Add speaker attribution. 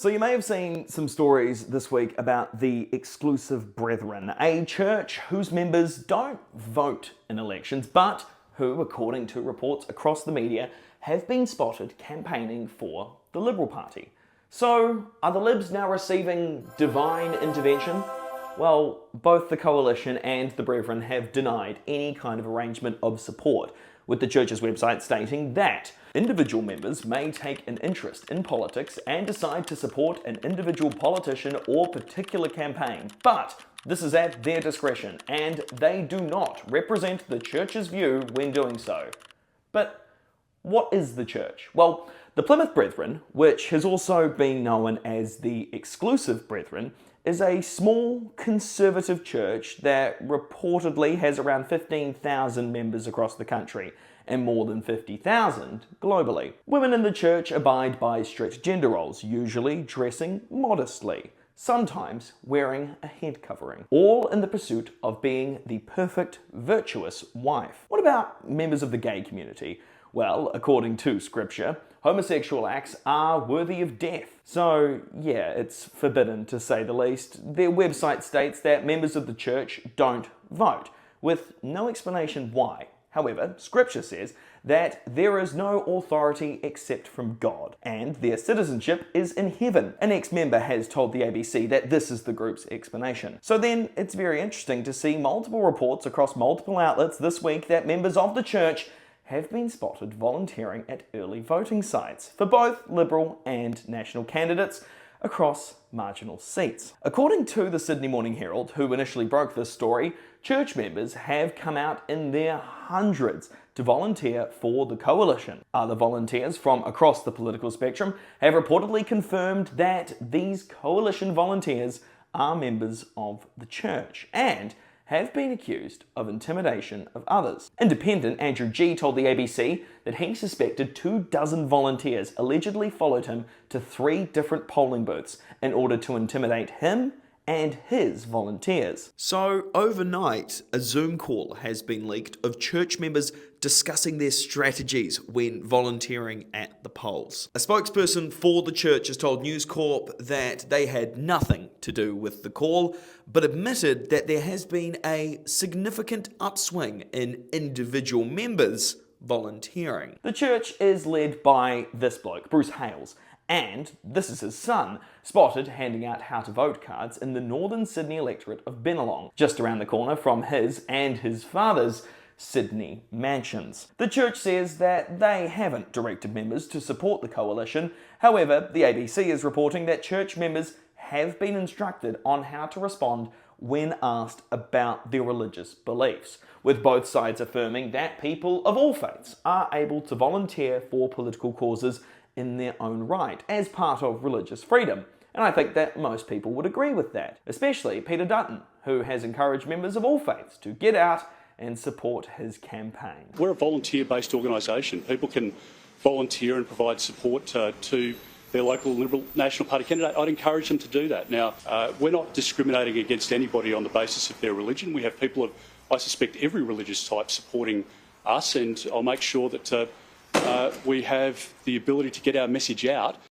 Speaker 1: So you may have seen some stories this week about the Exclusive Brethren, a church whose members don't vote in elections, but who, according to reports across the media, have been spotted campaigning for the Liberal Party. So, are the Libs now receiving divine intervention? Well, both the Coalition and the Brethren have denied any kind of arrangement of support, with the church's website stating that individual members may take an interest in politics and decide to support an individual politician or particular campaign, but this is at their discretion, and they do not represent the church's view when doing so. But what is the church? Well, the Plymouth Brethren, which has also been known as the Exclusive Brethren, is a small conservative church that reportedly has around 15,000 members across the country and more than 50,000 globally. Women in the church abide by strict gender roles, usually dressing modestly, sometimes wearing a head covering, all in the pursuit of being the perfect, virtuous wife. What about members of the gay community? Well, according to scripture, homosexual acts are worthy of death. So, yeah, it's forbidden to say the least. Their website states that members of the church don't vote, with no explanation why. However, scripture says that there is no authority except from God, and their citizenship is in heaven. An ex-member has told the ABC that this is the group's explanation. So then, it's very interesting to see multiple reports across multiple outlets this week that members of the church have been spotted volunteering at early voting sites for both Liberal and National candidates across marginal seats. According to the Sydney Morning Herald, who initially broke this story, church members have come out in their hundreds to volunteer for the Coalition. Other volunteers from across the political spectrum have reportedly confirmed that these Coalition volunteers are members of the church and have been accused of intimidation of others. Independent Andrew G told the ABC that he suspected 24 volunteers allegedly followed him to 3 different polling booths in order to intimidate him and his volunteers. So overnight, a Zoom call has been leaked of church members discussing their strategies when volunteering at the polls. A spokesperson for the church has told News Corp that they had nothing to do with the call, but admitted that there has been a significant upswing in individual members volunteering. The church is led by this bloke, Bruce Hales, and this is his son, spotted handing out how to vote cards in the northern Sydney electorate of Bennelong, just around the corner from his and his father's Sydney mansions. The church says that they haven't directed members to support the Coalition. However, the ABC is reporting that church members have been instructed on how to respond when asked about their religious beliefs, with both sides affirming that people of all faiths are able to volunteer for political causes in their own right, as part of religious freedom. And I think that most people would agree with that, especially Peter Dutton, who has encouraged members of all faiths to get out and support his campaign.
Speaker 2: We're a volunteer-based organisation. People can volunteer and provide support to their local Liberal National Party candidate. I'd encourage them to do that. Now, we're not discriminating against anybody on the basis of their religion. We have people of, I suspect, every religious type supporting us, and I'll make sure that we have the ability to get our message out